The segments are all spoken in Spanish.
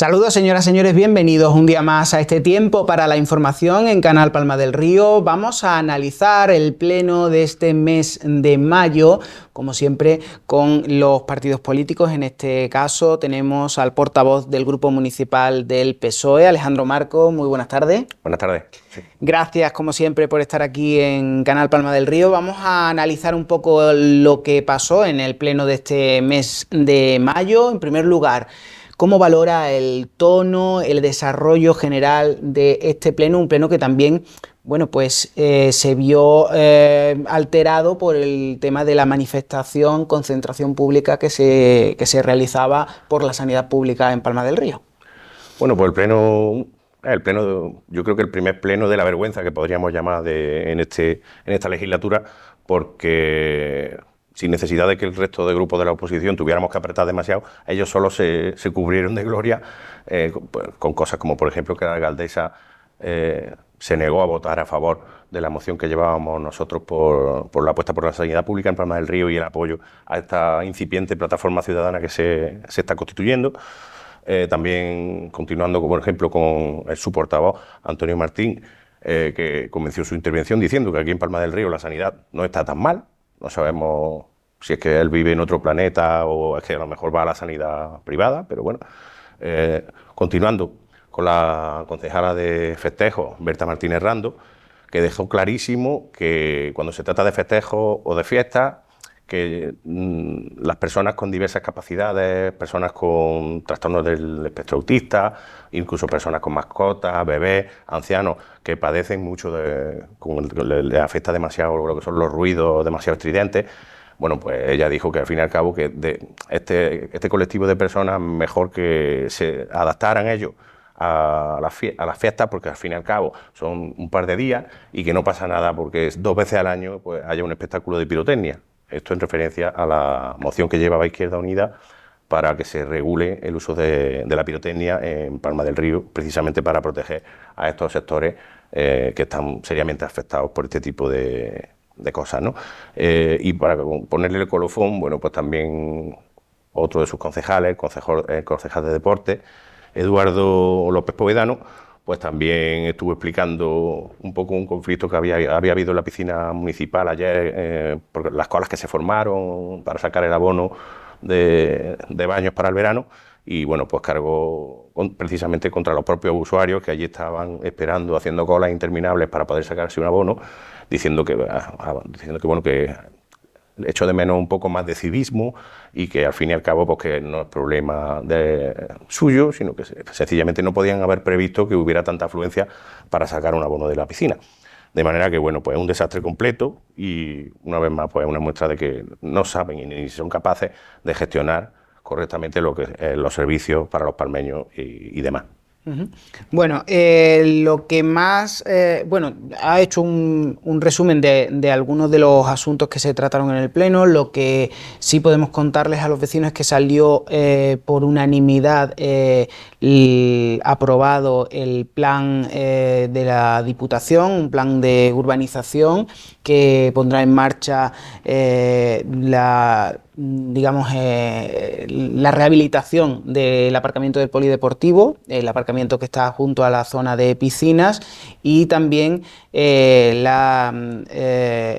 Saludos señoras y señores, bienvenidos un día más a este tiempo para la información en Canal Palma del Río. Vamos a analizar el pleno de este mes de mayo, como siempre con los partidos políticos. En este caso tenemos al portavoz del Grupo Municipal del PSOE, Alejandro Marco. Muy buenas tardes. Buenas tardes. Sí. Gracias como siempre por estar aquí en Canal Palma del Río. Vamos a analizar un poco lo que pasó en el pleno de este mes de mayo. En primer lugar, ¿cómo valora el tono, el desarrollo general de este pleno? Un pleno que también, bueno, pues se vio alterado por el tema de la manifestación, concentración pública que se realizaba por la sanidad pública en Palma del Río. Bueno, pues el pleno, yo creo que el primer pleno de la vergüenza que podríamos llamar en esta legislatura, porque sin necesidad de que el resto de grupos de la oposición tuviéramos que apretar demasiado, ellos solo se cubrieron de gloria con cosas como, por ejemplo, que la alcaldesa se negó a votar a favor de la moción que llevábamos nosotros por la apuesta por la sanidad pública en Palma del Río y el apoyo a esta incipiente plataforma ciudadana que se está constituyendo. También continuando, por ejemplo, con su portavoz, Antonio Martín, que comenzó su intervención diciendo que aquí en Palma del Río la sanidad no está tan mal. No sabemos si es que él vive en otro planeta o es que a lo mejor va a la sanidad privada, pero bueno. Continuando con la concejala de festejos, Berta Martínez Rando, que dejó clarísimo que cuando se trata de festejos o de fiestas, que las personas con diversas capacidades, personas con trastornos del espectro autista, incluso personas con mascotas, bebés, ancianos, que padecen mucho le afecta demasiado lo que son los ruidos demasiado estridentes. Bueno, pues ella dijo que al fin y al cabo que este colectivo de personas mejor que se adaptaran ellos a las fiestas, porque al fin y al cabo son un par de días y que no pasa nada porque 2 veces al año pues haya un espectáculo de pirotecnia. Esto en referencia a la moción que llevaba Izquierda Unida para que se regule el uso de la pirotecnia en Palma del Río, precisamente para proteger a estos sectores que están seriamente afectados por este tipo de cosas, ¿no? Y para ponerle el colofón, bueno, pues también otro de sus concejales, el concejal de deporte, Eduardo López Povedano, pues también estuvo explicando un poco un conflicto que había habido en la piscina municipal ayer, por las colas que se formaron para sacar el abono de baños para el verano, y bueno, pues cargó precisamente contra los propios usuarios que allí estaban esperando, haciendo colas interminables para poder sacarse un abono, diciendo que bueno, que echo de menos un poco más de civismo y que al fin y al cabo pues que no es problema suyo, sino que sencillamente no podían haber previsto que hubiera tanta afluencia para sacar un abono de la piscina. De manera que, bueno, pues es un desastre completo y una vez más pues es una muestra de que no saben y ni son capaces de gestionar correctamente los servicios para los palmeños y demás. Bueno, lo que más, bueno, ha hecho un resumen de algunos de los asuntos que se trataron en el pleno. Lo que sí podemos contarles a los vecinos es que salió por unanimidad aprobado el plan de la Diputación, un plan de urbanización que pondrá en marcha la rehabilitación del aparcamiento del polideportivo, el aparcamiento que está junto a la zona de piscinas, y también la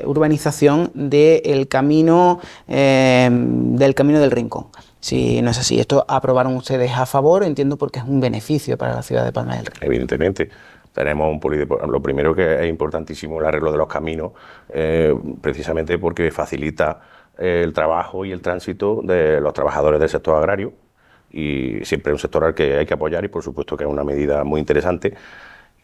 urbanización del camino del Rincón. Si no es así, esto aprobaron ustedes a favor, entiendo, porque es un beneficio para la ciudad de Palma del Río. Evidentemente. Tenemos un polideportivo. Lo primero que es importantísimo el arreglo de los caminos, precisamente porque facilita el trabajo y el tránsito de los trabajadores del sector agrario, y siempre es un sector al que hay que apoyar y por supuesto que es una medida muy interesante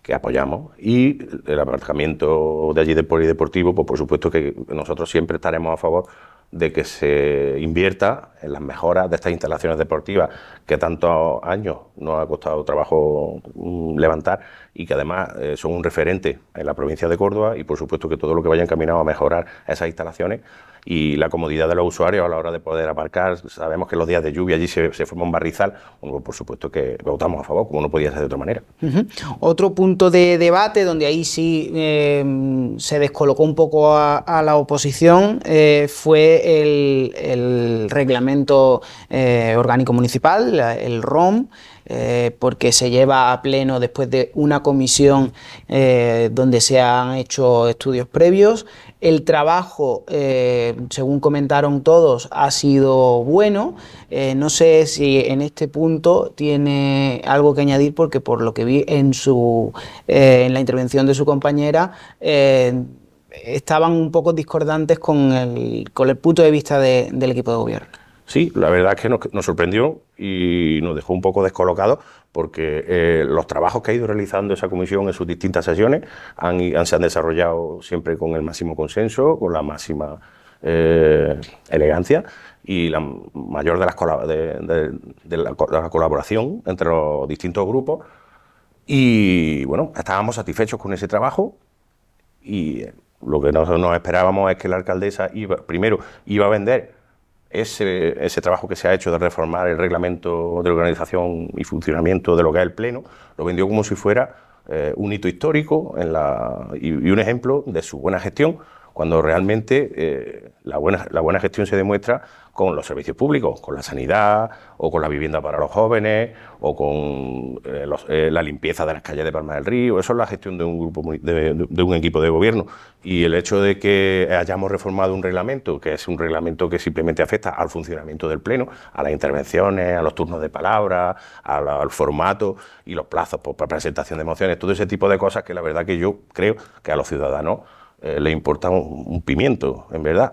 que apoyamos. Y el aparcamiento de allí del polideportivo, pues por supuesto que nosotros siempre estaremos a favor de que se invierta en las mejoras de estas instalaciones deportivas que tantos años nos ha costado trabajo levantar y que además son un referente en la provincia de Córdoba, y por supuesto que todo lo que vaya encaminado a mejorar esas instalaciones y la comodidad de los usuarios a la hora de poder aparcar. Sabemos que los días de lluvia allí se forma un barrizal. Bueno, por supuesto que votamos a favor, como no podía ser de otra manera. Otro punto de debate donde ahí sí se descolocó un poco a la oposición fue el reglamento orgánico municipal, el ROM, porque se lleva a pleno después de una comisión donde se han hecho estudios previos. El trabajo, según comentaron todos, ha sido bueno. No sé si en este punto tiene algo que añadir, porque por lo que vi en la intervención de su compañera, estaban un poco discordantes con el punto de vista del equipo de gobierno. Sí, la verdad es que nos sorprendió y nos dejó un poco descolocados, porque los trabajos que ha ido realizando esa comisión en sus distintas sesiones se han desarrollado siempre con el máximo consenso, con la máxima elegancia y la mayor de la colaboración entre los distintos grupos. Y bueno, estábamos satisfechos con ese trabajo, y lo que nosotros nos esperábamos es que la alcaldesa primero iba a vender ese trabajo que se ha hecho de reformar el reglamento de organización y funcionamiento de lo que es el Pleno. Lo vendió como si fuera un hito histórico y un ejemplo de su buena gestión, cuando realmente la buena gestión se demuestra con los servicios públicos, con la sanidad, o con la vivienda para los jóvenes, o con la limpieza de las calles de Palma del Río. Eso es la gestión de un grupo de un equipo de gobierno. Y el hecho de que hayamos reformado un reglamento, que es un reglamento que simplemente afecta al funcionamiento del Pleno, a las intervenciones, a los turnos de palabra, al formato y los plazos para presentación de mociones, todo ese tipo de cosas que la verdad que yo creo que a los ciudadanos les importa un pimiento, en verdad.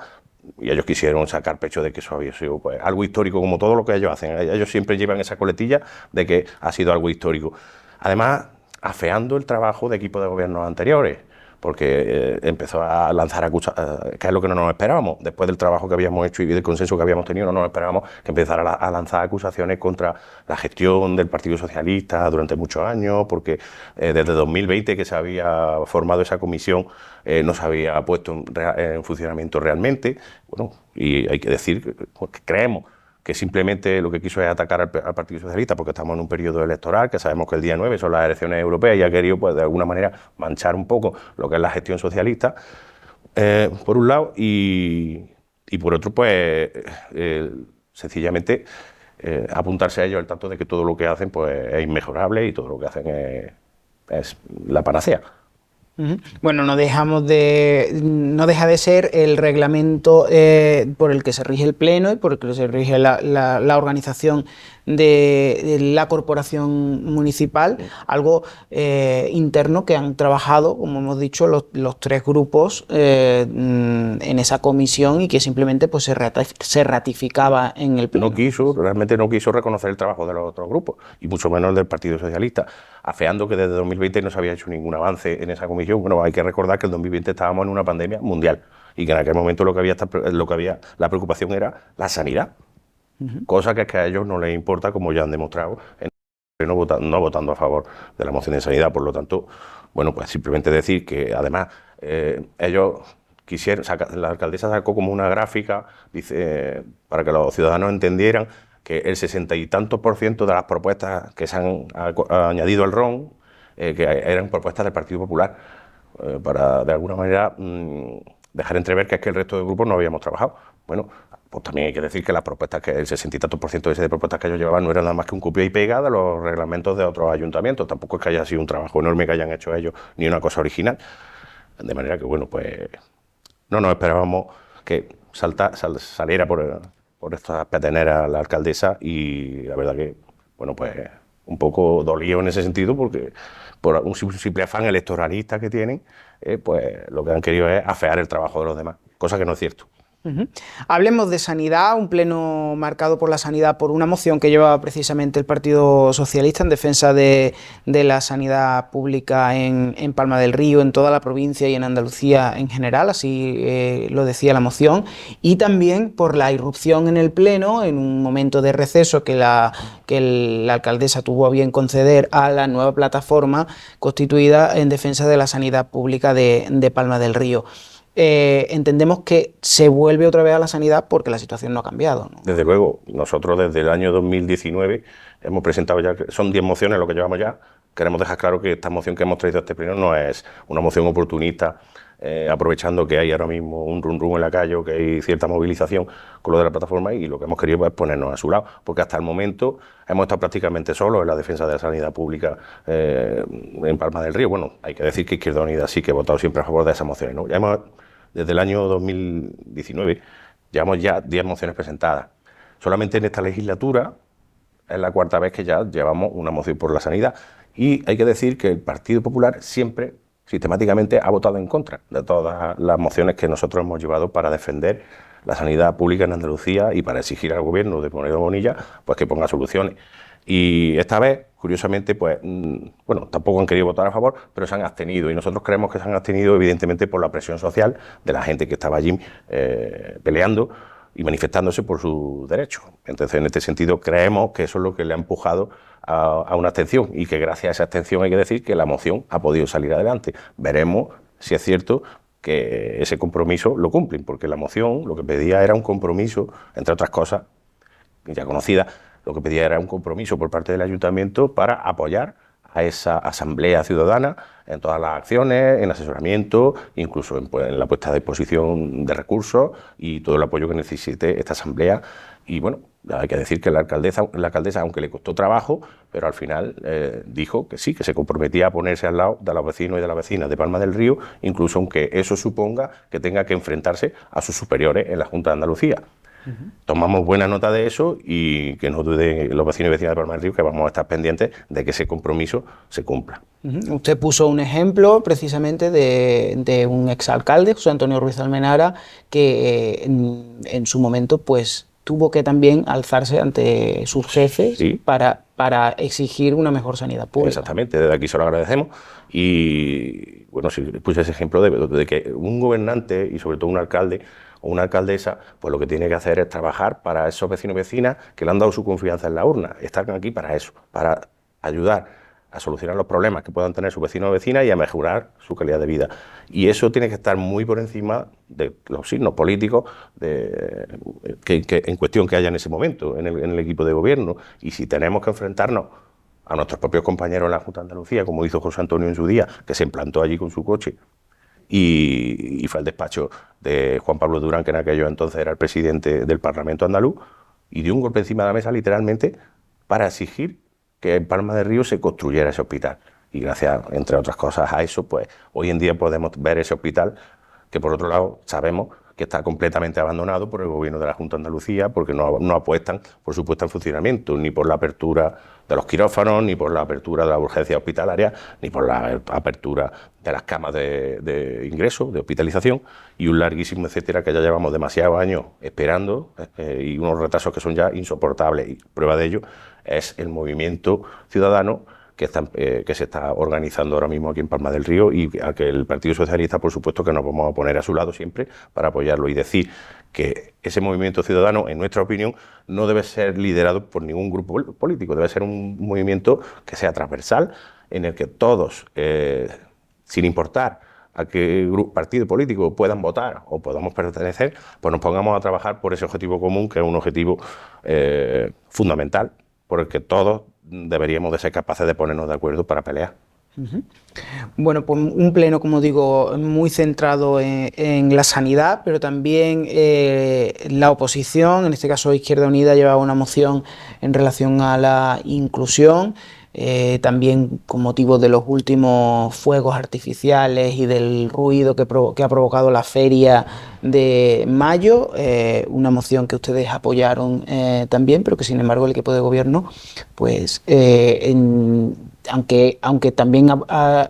Y ellos quisieron sacar pecho de que eso había sido, pues, algo histórico, como todo lo que ellos hacen. Ellos siempre llevan esa coletilla de que ha sido algo histórico. Además, afeando el trabajo de equipos de gobiernos anteriores, porque empezó a lanzar acusaciones, que es lo que no nos esperábamos. Después del trabajo que habíamos hecho y del consenso que habíamos tenido, no nos esperábamos que empezara a lanzar acusaciones contra la gestión del Partido Socialista durante muchos años, porque desde 2020 que se había formado esa comisión, no se había puesto en funcionamiento realmente. Bueno, y hay que decir que creemos que simplemente lo que quiso es atacar al Partido Socialista, porque estamos en un periodo electoral, que sabemos que el día 9 son las elecciones europeas, y ha querido, pues, de alguna manera manchar un poco lo que es la gestión socialista, por un lado, y por otro, pues, sencillamente apuntarse a ellos al tanto de que todo lo que hacen, pues, es inmejorable, y todo lo que hacen es la panacea. Bueno, no deja de ser el reglamento por el que se rige el Pleno y por el que se rige la organización de la corporación municipal, algo interno que han trabajado, como hemos dicho, los tres grupos en esa comisión, y que simplemente, pues, se ratificaba en el Pleno. Realmente no quiso reconocer el trabajo de los otros grupos, y mucho menos el del Partido Socialista, afeando que desde 2020 no se había hecho ningún avance en esa comisión. Bueno, hay que recordar que en 2020 estábamos en una pandemia mundial, y que en aquel momento la preocupación era la sanidad, cosa que es que a ellos no les importa, como ya han demostrado, no votando a favor de la moción de sanidad. Por lo tanto, bueno, pues simplemente decir que además ellos quisieron, la alcaldesa sacó como una gráfica, dice, para que los ciudadanos entendieran que el 60 y tantos % de las propuestas que se han añadido al RON, que eran propuestas del Partido Popular, para de alguna manera dejar entrever que es que el resto de grupos no habíamos trabajado. Bueno, pues también hay que decir que las propuestas, que el 60 y tantos % de propuestas que ellos llevaban, no eran nada más que un copia y pega de los reglamentos de otros ayuntamientos. Tampoco es que haya sido un trabajo enorme que hayan hecho ellos, ni una cosa original. De manera que, bueno, pues no nos esperábamos que saliera por estas peteneras la alcaldesa, y la verdad que, bueno, pues un poco dolido en ese sentido, porque por un simple afán electoralista que tienen, pues lo que han querido es afear el trabajo de los demás, cosa que no es cierto. Hablemos de sanidad, un pleno marcado por la sanidad, por una moción que llevaba precisamente el Partido Socialista en defensa de la sanidad pública en Palma del Río, en toda la provincia y en Andalucía en general, así lo decía la moción, y también por la irrupción en el pleno, en un momento de receso que la alcaldesa tuvo a bien conceder a la nueva plataforma constituida en defensa de la sanidad pública de Palma del Río. Entendemos que se vuelve otra vez a la sanidad porque la situación no ha cambiado, ¿no? Desde luego, nosotros desde el año 2019 hemos presentado ya, son 10 mociones lo que llevamos ya, queremos dejar claro que esta moción que hemos traído a este pleno no es una moción oportunista, aprovechando que hay ahora mismo un rum en la calle o que hay cierta movilización con lo de la plataforma, y lo que hemos querido es ponernos a su lado, porque hasta el momento hemos estado prácticamente solos en la defensa de la sanidad pública en Palma del Río. Bueno, hay que decir que Izquierda Unida sí que ha votado siempre a favor de esas mociones, ¿no? Desde el año 2019 llevamos ya 10 mociones presentadas. Solamente en esta legislatura es la cuarta vez que ya llevamos una moción por la sanidad, y hay que decir que el Partido Popular siempre, sistemáticamente, ha votado en contra de todas las mociones que nosotros hemos llevado para defender la sanidad pública en Andalucía y para exigir al gobierno de Monedo Bonilla pues que ponga soluciones. Y esta vez, curiosamente, pues bueno, tampoco han querido votar a favor, pero se han abstenido, y nosotros creemos que se han abstenido evidentemente por la presión social de la gente que estaba allí peleando y manifestándose por sus derechos. Entonces, en este sentido, creemos que eso es lo que le ha empujado a una abstención, y que gracias a esa abstención hay que decir que la moción ha podido salir adelante. Veremos si es cierto que ese compromiso lo cumplen, porque la moción lo que pedía era un compromiso, entre otras cosas ya conocidas, lo que pedía era un compromiso por parte del ayuntamiento para apoyar a esa asamblea ciudadana en todas las acciones, en asesoramiento, incluso en la puesta a disposición de recursos y todo el apoyo que necesite esta asamblea. Y bueno, hay que decir que la alcaldesa, aunque le costó trabajo, pero al final dijo que sí, que se comprometía a ponerse al lado de los vecinos y de las vecinas de Palma del Río, incluso aunque eso suponga que tenga que enfrentarse a sus superiores en la Junta de Andalucía. Tomamos buena nota de eso, y que no duden los vecinos y vecinas de Palma del Río que vamos a estar pendientes de que ese compromiso se cumpla. Usted puso un ejemplo precisamente de un exalcalde, José Antonio Ruiz Almenara, que en su momento pues tuvo que también alzarse ante sus jefes, sí, para exigir una mejor sanidad pública. Exactamente, desde aquí se lo agradecemos. Y bueno, si puse ese ejemplo de que un gobernante y sobre todo un alcalde o una alcaldesa, pues lo que tiene que hacer es trabajar para esos vecinos y vecinas que le han dado su confianza en la urna. Están aquí para eso, para ayudar a solucionar los problemas que puedan tener sus vecinos o vecinas y a mejorar su calidad de vida. Y eso tiene que estar muy por encima de los signos políticos que en cuestión que haya en ese momento en el equipo de gobierno. Y si tenemos que enfrentarnos a nuestros propios compañeros en la Junta de Andalucía, como hizo José Antonio en su día, que se implantó allí con su coche y fue al despacho de Juan Pablo Durán, que en aquellos entonces era el presidente del Parlamento andaluz, y dio un golpe encima de la mesa literalmente para exigir que en Palma del Río se construyera ese hospital. Y gracias, entre otras cosas, a eso, pues hoy en día podemos ver ese hospital, que por otro lado sabemos que está completamente abandonado por el gobierno de la Junta de Andalucía, porque no apuestan por su puesta en funcionamiento, ni por la apertura de los quirófanos, ni por la apertura de la urgencia hospitalaria, ni por la apertura de las camas de ingreso, de hospitalización, y un larguísimo etcétera que ya llevamos demasiados años esperando, y unos retrasos que son ya insoportables. Y prueba de ello es el movimiento ciudadano que se está organizando ahora mismo aquí en Palma del Río, y a que el Partido Socialista, por supuesto, que nos vamos a poner a su lado siempre para apoyarlo, y decir que ese movimiento ciudadano, en nuestra opinión, no debe ser liderado por ningún grupo político, debe ser un movimiento que sea transversal, en el que todos, sin importar a qué partido político puedan votar o podamos pertenecer, pues nos pongamos a trabajar por ese objetivo común, que es un objetivo fundamental, por el que todos deberíamos de ser capaces de ponernos de acuerdo para pelear. Bueno, pues un pleno, como digo, muy centrado en la sanidad, pero también la oposición, en este caso Izquierda Unida, llevaba una moción en relación a la inclusión, también con motivo de los últimos fuegos artificiales y del ruido que ha provocado la feria de mayo, una moción que ustedes apoyaron también, pero que sin embargo el equipo de gobierno, pues aunque también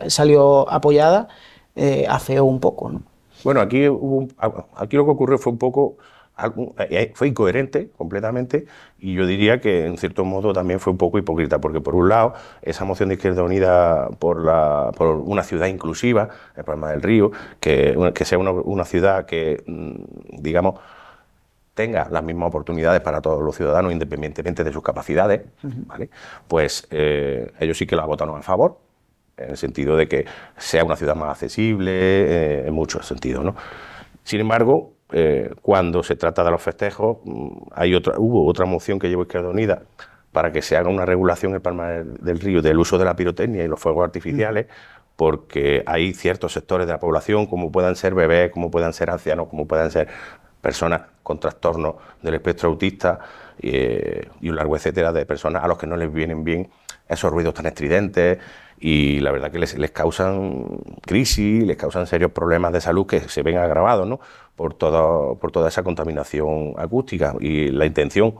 salió apoyada, afeó un poco, ¿no? Bueno, aquí lo que ocurrió fue un poco, fue incoherente completamente, y yo diría que en cierto modo también fue un poco hipócrita, porque por un lado esa moción de Izquierda Unida por una ciudad inclusiva, el Palma del Río, que sea una ciudad que, digamos, tenga las mismas oportunidades para todos los ciudadanos independientemente de sus capacidades, ¿vale? Pues ellos sí que la votaron a favor, en el sentido de que sea una ciudad más accesible, en muchos sentidos, ¿no? Sin embargo, cuando se trata de los festejos, hubo otra moción que llevó Izquierda Unida para que se haga una regulación en Palma del Río del uso de la pirotecnia y los fuegos artificiales, porque hay ciertos sectores de la población, como puedan ser bebés, como puedan ser ancianos, como puedan ser personas con trastornos del espectro autista y un largo etcétera de personas a los que no les vienen bien esos ruidos tan estridentes, y la verdad que les causan crisis, les causan serios problemas de salud que se ven agravados, ¿no?, por toda esa contaminación acústica. Y la intención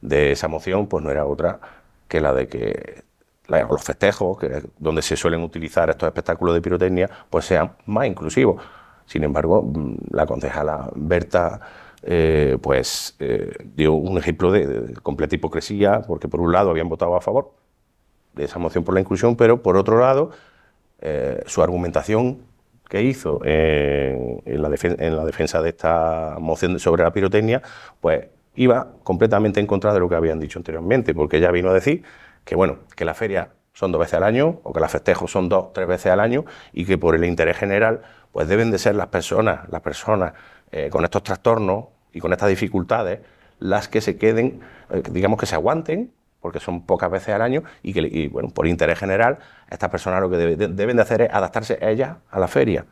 de esa moción pues no era otra que la de que los festejos, donde se suelen utilizar estos espectáculos de pirotecnia, pues sean más inclusivos. Sin embargo, la concejala Berta dio un ejemplo de completa hipocresía, porque por un lado habían votado a favor de esa moción por la inclusión, pero por otro lado su argumentación que hizo en la defensa de esta moción sobre la pirotecnia, pues iba completamente en contra de lo que habían dicho anteriormente, porque ella vino a decir que, bueno, que las ferias son 2 veces al año, o que los festejos son 2 o 3 veces al año, y que por el interés general pues deben de ser las personas con estos trastornos y con estas dificultades las que se queden, digamos que se aguanten, porque son pocas veces al año, y bueno, por interés general, estas personas lo que deben de hacer es adaptarse ellas a la feria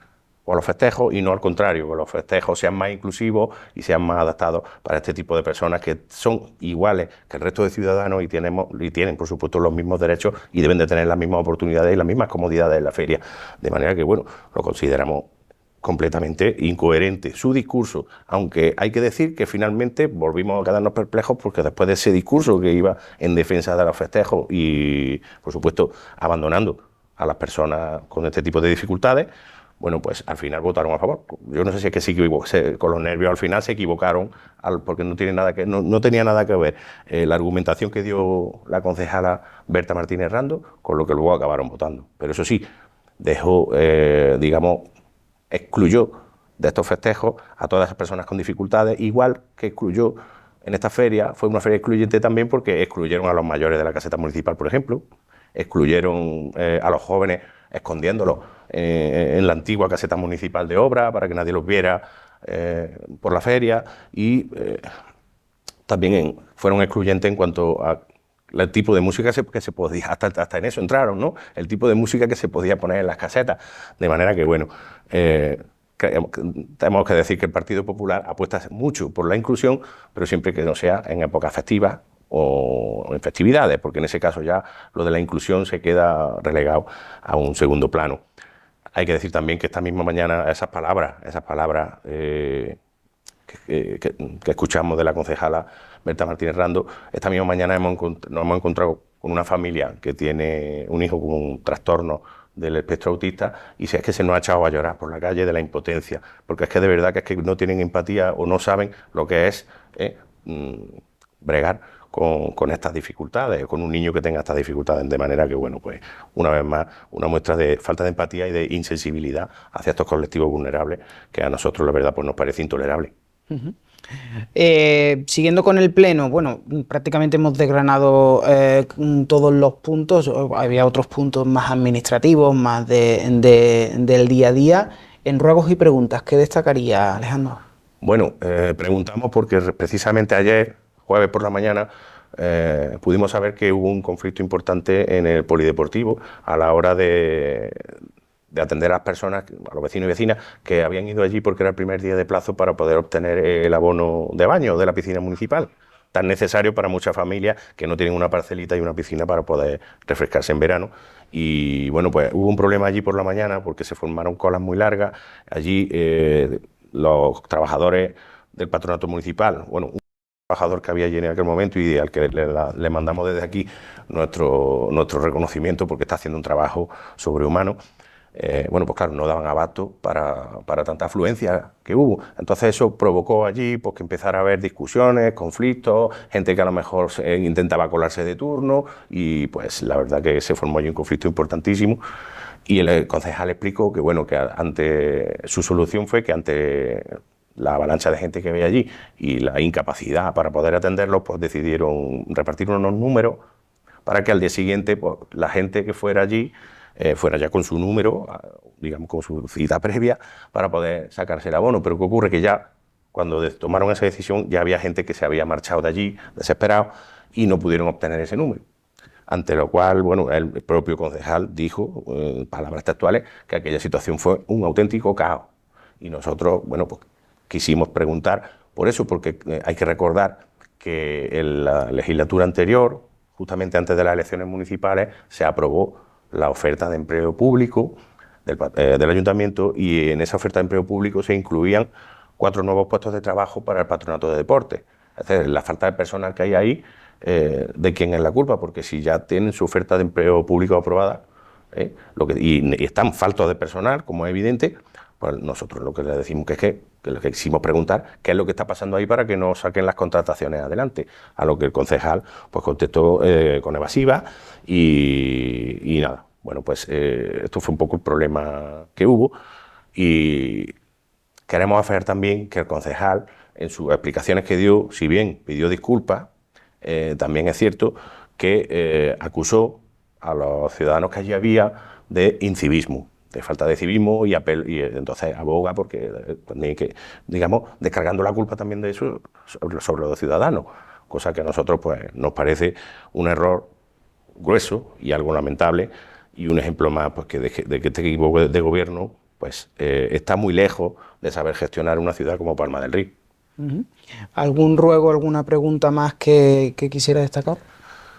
o a los festejos, y no al contrario, que los festejos sean más inclusivos y sean más adaptados para este tipo de personas que son iguales que el resto de ciudadanos y tienen, por supuesto, los mismos derechos y deben de tener las mismas oportunidades y las mismas comodidades en la feria. De manera que, bueno, lo consideramos completamente incoherente su discurso, aunque hay que decir que finalmente volvimos a quedarnos perplejos, porque después de ese discurso que iba en defensa de los festejos y, por supuesto, abandonando a las personas con este tipo de dificultades, bueno, pues al final votaron a favor. Yo no sé si es que con los nervios al final se equivocaron, porque no tenía nada que ver la argumentación que dio la concejala Berta Martínez Rando con lo que luego acabaron votando. Pero eso sí, dejó, excluyó de estos festejos a todas esas personas con dificultades, igual que excluyó en esta feria. Fue una feria excluyente también porque excluyeron a los mayores de la caseta municipal, por ejemplo, excluyeron a los jóvenes escondiéndolos en la antigua caseta municipal de obra para que nadie los viera por la feria, y también fueron excluyentes en cuanto a el tipo de música que se podía, hasta en eso entraron, ¿no?, el tipo de música que se podía poner en las casetas. De manera que, bueno, tenemos que decir que el Partido Popular apuesta mucho por la inclusión, pero siempre que no sea en épocas festivas o en festividades, porque en ese caso ya lo de la inclusión se queda relegado a un segundo plano. Hay que decir también que esta misma mañana esas palabras que escuchamos de la concejala Berta Martínez Rando, esta misma mañana nos hemos encontrado con una familia que tiene un hijo con un trastorno del espectro autista, y es que se nos ha echado a llorar por la calle de la impotencia, porque es que de verdad que es que no tienen empatía o no saben lo que es bregar con estas dificultades, con un niño que tenga estas dificultades. De manera que, bueno, pues una vez más, una muestra de falta de empatía y de insensibilidad hacia estos colectivos vulnerables, que a nosotros, la verdad, pues nos parece intolerable. Siguiendo con el pleno, bueno, prácticamente hemos desgranado todos los puntos. Había otros puntos más administrativos, más del día a día. En ruegos y preguntas, ¿qué destacaría, Alejandro? Bueno, preguntamos porque precisamente ayer, jueves por la mañana, pudimos saber que hubo un conflicto importante en el polideportivo a la hora de atender a las personas, a los vecinos y vecinas que habían ido allí porque era el primer día de plazo para poder obtener el abono de baño de la piscina municipal, tan necesario para muchas familias que no tienen una parcelita y una piscina para poder refrescarse en verano. Y bueno, pues hubo un problema allí por la mañana porque se formaron colas muy largas. Allí los trabajadores del patronato municipal, bueno, un trabajador que había allí en aquel momento y al que le mandamos desde aquí nuestro reconocimiento, porque está haciendo un trabajo sobrehumano. Bueno, pues claro, no daban abasto para tanta afluencia que hubo. Entonces eso provocó allí pues que empezara a haber discusiones, conflictos, gente que a lo mejor intentaba colarse de turno, y pues la verdad que se formó allí un conflicto importantísimo. Y el concejal explicó que, bueno, que su solución fue que ante la avalancha de gente que había allí y la incapacidad para poder atenderlos, pues decidieron repartir unos números para que al día siguiente pues, la gente que fuera allí fuera ya con su número, digamos con su cita previa, para poder sacarse el abono. Pero ¿qué ocurre? Que ya cuando tomaron esa decisión ya había gente que se había marchado de allí desesperado, y no pudieron obtener ese número. Ante lo cual, bueno, el propio concejal dijo, en palabras textuales, que aquella situación fue un auténtico caos. Y nosotros, bueno, pues quisimos preguntar por eso, porque hay que recordar que en la legislatura anterior, justamente antes de las elecciones municipales, se aprobó la oferta de empleo público del ayuntamiento, y en esa oferta de empleo público se incluían 4 nuevos puestos de trabajo para el patronato de deportes. Es decir, la falta de personal que hay ahí, ¿de quién es la culpa? Porque si ya tienen su oferta de empleo público aprobada, y están faltos de personal, como es evidente, pues nosotros lo que le decimos que lo que quisimos preguntar, qué es lo que está pasando ahí para que no saquen las contrataciones adelante. A lo que el concejal pues contestó con evasiva y nada. Bueno, pues esto fue un poco el problema que hubo, y queremos hacer también que el concejal, en sus explicaciones que dio, si bien pidió disculpas, también es cierto que acusó a los ciudadanos que allí había de incivismo, de falta de civismo, y entonces aboga porque también que, digamos, descargando la culpa también de eso sobre los ciudadanos, cosa que a nosotros pues nos parece un error grueso y algo lamentable, y un ejemplo más pues de que este equipo de gobierno pues está muy lejos de saber gestionar una ciudad como Palma del Río. ¿Algún ruego, alguna pregunta más que quisiera destacar?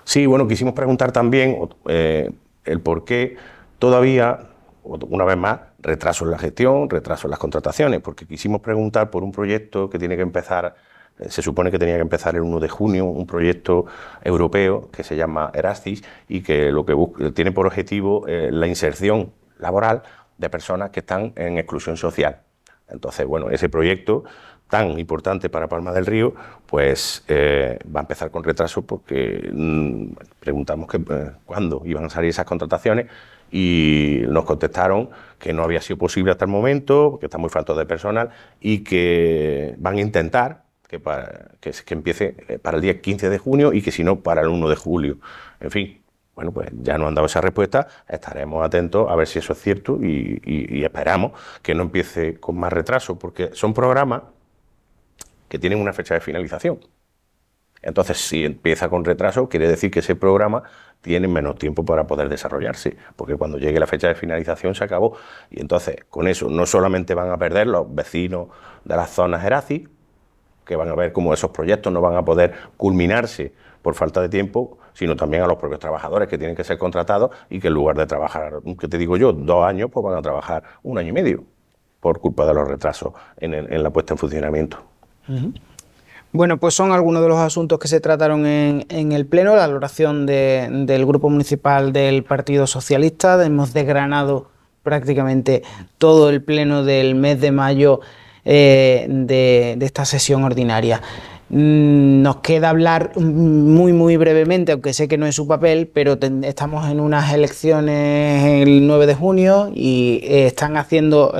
Sí, bueno, quisimos preguntar también el por qué todavía, una vez más, retraso en la gestión, retraso en las contrataciones, porque quisimos preguntar por un proyecto que tiene que empezar, se supone que tenía que empezar el 1 de junio, un proyecto europeo que se llama Erasmus, y que lo que tiene por objetivo la inserción laboral de personas que están en exclusión social. Entonces, bueno, ese proyecto tan importante para Palma del Río, pues va a empezar con retraso porque preguntamos cuándo iban a salir esas contrataciones, y nos contestaron que no había sido posible hasta el momento, porque está muy falto de personal, y que van a intentar que empiece para el día 15 de junio y que si no, para el 1 de julio. En fin, bueno, pues ya nos han dado esa respuesta, estaremos atentos a ver si eso es cierto, y esperamos que no empiece con más retraso, porque son programas que tienen una fecha de finalización. Entonces, si empieza con retraso, quiere decir que ese programa tiene menos tiempo para poder desarrollarse, porque cuando llegue la fecha de finalización se acabó. Y entonces, con eso, no solamente van a perder los vecinos de las zonas ERACI, que van a ver cómo esos proyectos no van a poder culminarse por falta de tiempo, sino también a los propios trabajadores que tienen que ser contratados y que en lugar de trabajar, ¿qué te digo yo?, 2 años, pues van a trabajar 1 año y medio por culpa de los retrasos en la puesta en funcionamiento. Bueno, pues son algunos de los asuntos que se trataron en el Pleno, la valoración del Grupo Municipal del Partido Socialista. Hemos desgranado prácticamente todo el Pleno del mes de mayo de esta sesión ordinaria. Nos queda hablar muy brevemente, aunque sé que no es su papel, pero estamos en unas elecciones el 9 de junio y están haciendo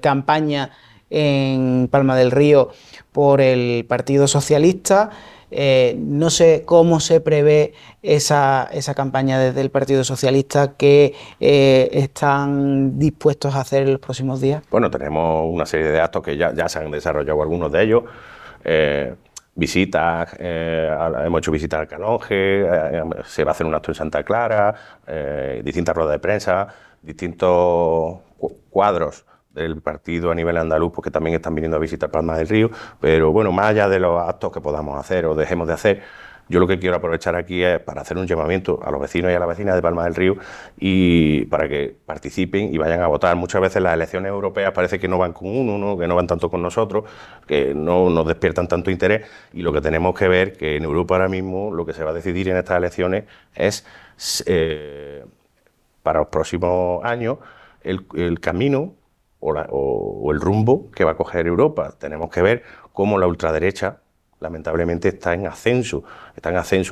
campaña en Palma del Río por el Partido Socialista. No sé cómo se prevé esa campaña desde el Partido Socialista, que están dispuestos a hacer en los próximos días. Bueno, tenemos una serie de actos que ya se han desarrollado algunos de ellos. Visitas, hemos hecho visitas al Canonge, se va a hacer un acto en Santa Clara, distintas ruedas de prensa, distintos cuadros del partido a nivel andaluz, porque también están viniendo a visitar Palma del Río. Pero bueno, más allá de los actos que podamos hacer o dejemos de hacer, yo lo que quiero aprovechar aquí es para hacer un llamamiento a los vecinos y a las vecinas de Palma del Río, y para que participen y vayan a votar. Muchas veces las elecciones europeas parece que no van con uno, ¿no?, que no van tanto con nosotros, que no nos despiertan tanto interés, y lo que tenemos que ver que en Europa ahora mismo lo que se va a decidir en estas elecciones es para los próximos años el camino o el rumbo que va a coger Europa. Tenemos que ver cómo la ultraderecha lamentablemente está en ascenso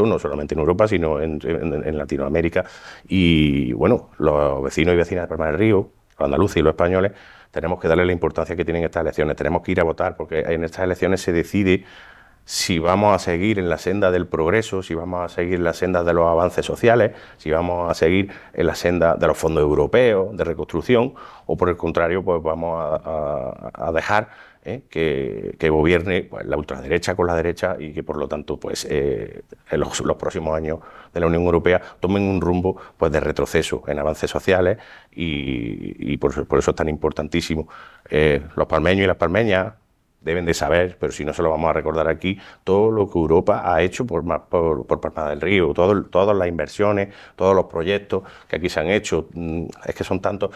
no solamente en Europa, sino en Latinoamérica. Y bueno, los vecinos y vecinas de Palma del Río, los andaluces y los españoles, tenemos que darle la importancia que tienen estas elecciones. Tenemos que ir a votar, porque en estas elecciones se decide si vamos a seguir en la senda del progreso, si vamos a seguir en la senda de los avances sociales, si vamos a seguir en la senda de los fondos europeos, de reconstrucción, o por el contrario, pues vamos a dejar que gobierne pues, la ultraderecha con la derecha y que por lo tanto pues, en los próximos años de la Unión Europea tomen un rumbo pues, de retroceso en avances sociales y por eso es tan importantísimo. Los palmeños y las palmeñas deben de saber, pero si no se lo vamos a recordar aquí, todo lo que Europa ha hecho por Palma del Río, todas las inversiones, todos los proyectos que aquí se han hecho, es que son tantos,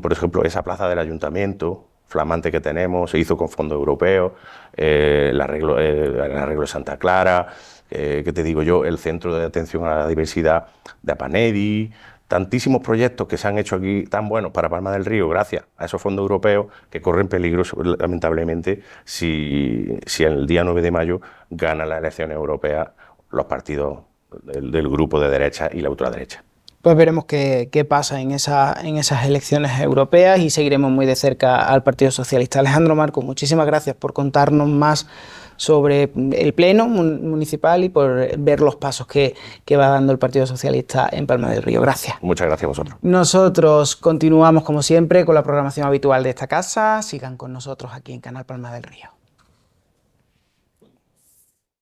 por ejemplo, esa plaza del ayuntamiento flamante que tenemos, se hizo con fondos europeos, el arreglo de Santa Clara, ¿qué te digo yo? El Centro de Atención a la Diversidad de Apanedi, tantísimos proyectos que se han hecho aquí tan buenos para Palma del Río gracias a esos fondos europeos que corren peligro, lamentablemente, si el día 9 de mayo ganan las elecciones europeas los partidos del grupo de derecha y la ultraderecha. Pues veremos qué pasa en esas elecciones europeas y seguiremos muy de cerca al Partido Socialista. Alejandro Marcos, muchísimas gracias por contarnos más sobre el Pleno municipal y por ver los pasos que va dando el Partido Socialista en Palma del Río. Gracias. Muchas gracias a vosotros. Nosotros continuamos, como siempre, con la programación habitual de esta casa. Sigan con nosotros aquí en Canal Palma del Río.